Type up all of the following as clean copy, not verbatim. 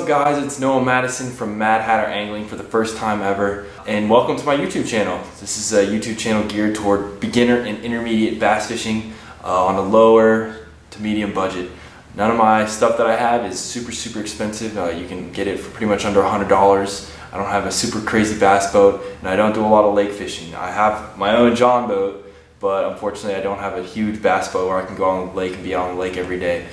guys, it's Noah Madison from Mad Hatter Angling for the first time ever, and welcome to my YouTube channel. This is a YouTube channel geared toward beginner and intermediate bass fishing on a lower to medium budget. None of my stuff that I have is super expensive. You can get it for pretty much under $100. I don't have a super crazy bass boat, and I don't do a lot of lake fishing. I have my own John boat, but unfortunately I don't have a huge bass boat where I can go on the lake and be on the lake every day.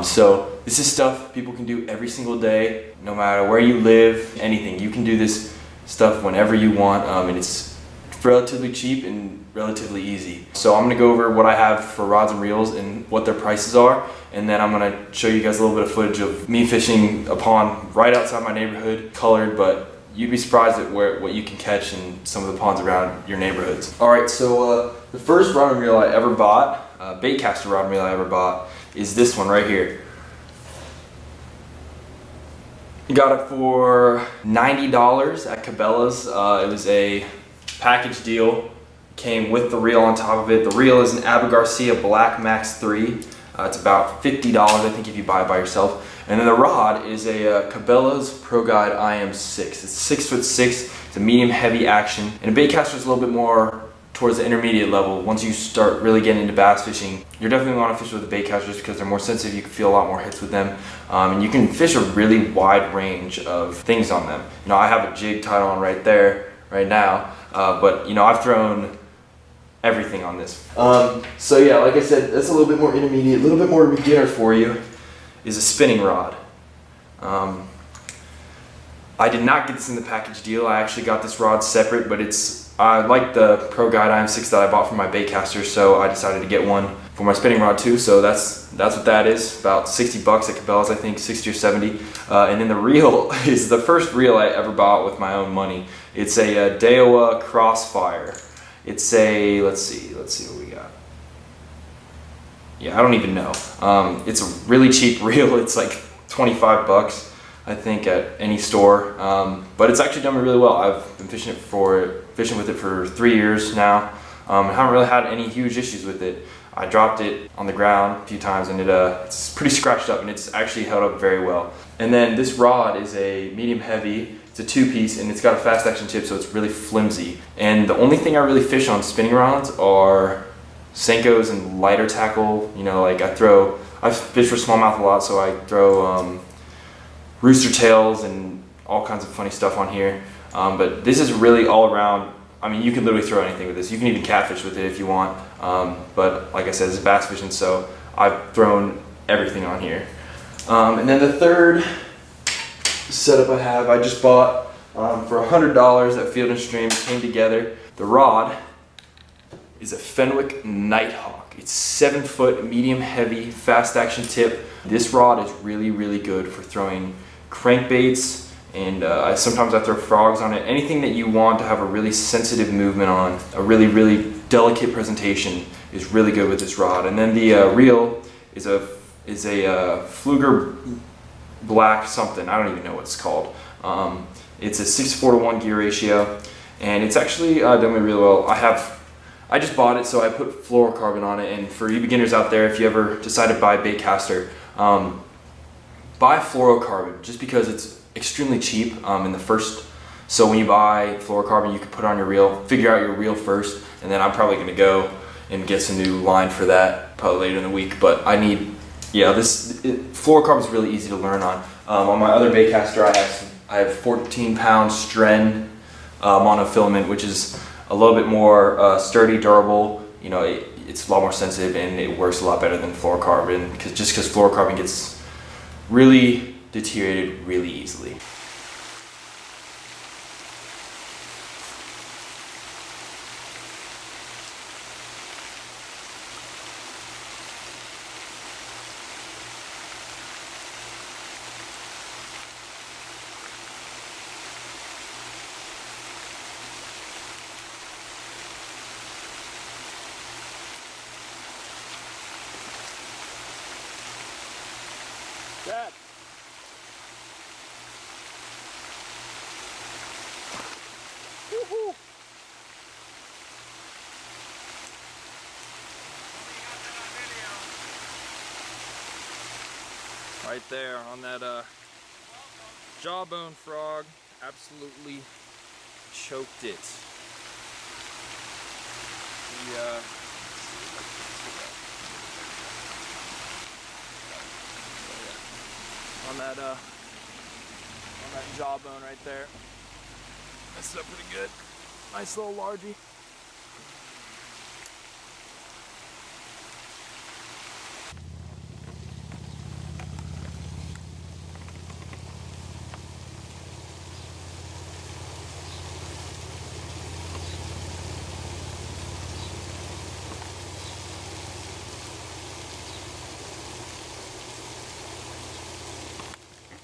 So this is stuff people can do every single day, no matter where you live, anything. You can do this stuff whenever you want, and it's relatively cheap and relatively easy. So I'm going to go over what I have for rods and reels and what their prices are, and then I'm going to show you guys a little bit of footage of me fishing a pond right outside my neighborhood, colored, but you'd be surprised at what you can catch in some of the ponds around your neighborhoods. Alright, so the first rod and reel I ever bought, bait caster rod and reel I ever bought, is this one right here. Got it for $90 at Cabela's. It was a package deal. Came with the reel on top of it. The reel is an Abu Garcia Black Max 3. It's about $50, I think, if you buy it by yourself. And then the rod is a Cabela's Pro Guide IM6. It's 6'6". It's a medium heavy action. And a bait caster is a little bit more towards the intermediate level. Once you start really getting into bass fishing, you're definitely going to want to fish with a bait caster just because they're more sensitive. You can feel a lot more hits with them, and you can fish a really wide range of things on them. You know, I have a jig tied on right there right now, but you know, I've thrown everything on this. So yeah, like I said, that's a little bit more intermediate, a little bit more beginner for you, is a spinning rod. I did not get this in the package deal. I actually got this rod separate, but I like the Pro Guide IM6 that I bought for my bait caster, so I decided to get one for my spinning rod too. So that's what that is. About 60 bucks at Cabela's, I think, 60 or 70. And then the reel is the first reel I ever bought with my own money. It's a Daiwa Crossfire. It's a, let's see what we got. Yeah, I don't even know. It's a really cheap reel. It's like 25 bucks. I think at any store, but it's actually done me really well. I've been fishing with it for 3 years now. I haven't really had any huge issues with it. I dropped it on the ground a few times and it's pretty scratched up, and it's actually held up very well. And then this rod is a medium heavy. It's a 2-piece, and it's got a fast action tip, so it's really flimsy. And the only thing I really fish on spinning rods are Senkos and lighter tackle. You know, like I fish for smallmouth a lot, so I throw rooster tails and all kinds of funny stuff on here, but this is really all around. I mean, you can literally throw anything with this. You can even catfish with it if you want, but like I said, it's bass fishing, so I've thrown everything on here. And then the third setup I have, I just bought for $100 at Field & Stream. It came together. The rod is a Fenwick Nighthawk. It's 7 foot, medium heavy, fast action tip. This rod is really good for throwing crankbaits, and sometimes I throw frogs on it. Anything that you want to have a really sensitive movement on, a really delicate presentation, is really good with this rod. And then the reel is a Fluger Black something. I don't even know what it's called. It's a 6:4 to 1 gear ratio, and it's actually done me really well. I just bought it, so I put fluorocarbon on it. And for you beginners out there, if you ever decide to buy a bait caster, buy fluorocarbon just because it's extremely cheap in the first. So when you buy fluorocarbon, you can put it on your reel, figure out your reel first, and then I'm probably going to go and get some new line for that probably later in the week. But fluorocarbon is really easy to learn on. On my other bait caster, I have 14-pound Stren monofilament, which is a little bit more sturdy, durable. You know, it's a lot more sensitive, and it works a lot better than fluorocarbon, because fluorocarbon gets really deteriorated really easily. Dad. Woohoo. Right there on that Jawbone frog absolutely choked it. On that jawbone right there. Messed it up pretty good. Nice little largie.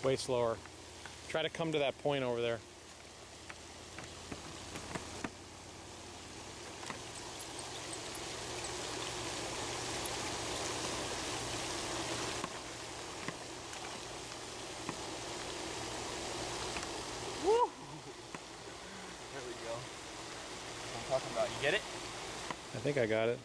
Way slower. Try to come to that point over there. Woo! There we go. That's what I'm talking about. You get it? I think I got it.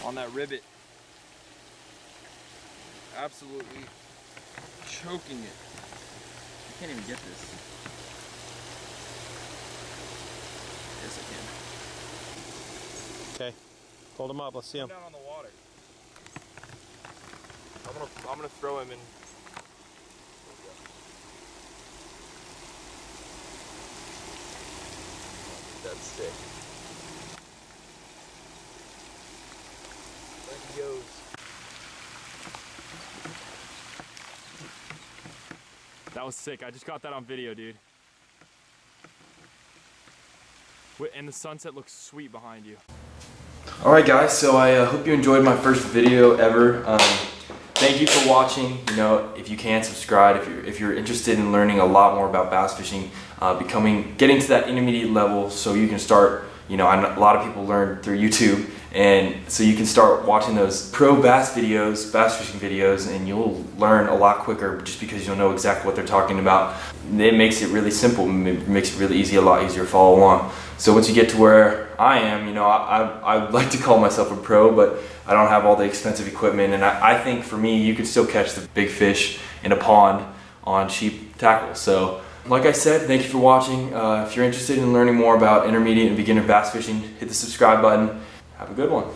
On that ribbit. Absolutely choking it. I can't even get this. Yes, I can. Okay. Hold him up. Let's see him. Down on the water. I'm gonna throw him in. That's sick. There he goes. That was sick. I just got that on video, dude. And the sunset looks sweet behind you. Alright guys, so I hope you enjoyed my first video ever. Thank you for watching. You know, if you can, subscribe if you're interested in learning a lot more about bass fishing, getting to that intermediate level so you can start, you know, a lot of people learn through YouTube, and so you can start watching those pro bass videos, bass fishing videos, and you'll learn a lot quicker just because you'll know exactly what they're talking about. It makes it really simple, it makes it really easy, a lot easier to follow along. So once you get to where I am, you know, I like to call myself a pro, but I don't have all the expensive equipment, and I think for me, you can still catch the big fish in a pond on cheap tackle. So like I said, thank you for watching. If you're interested in learning more about intermediate and beginner bass fishing, hit the subscribe button. Have a good one.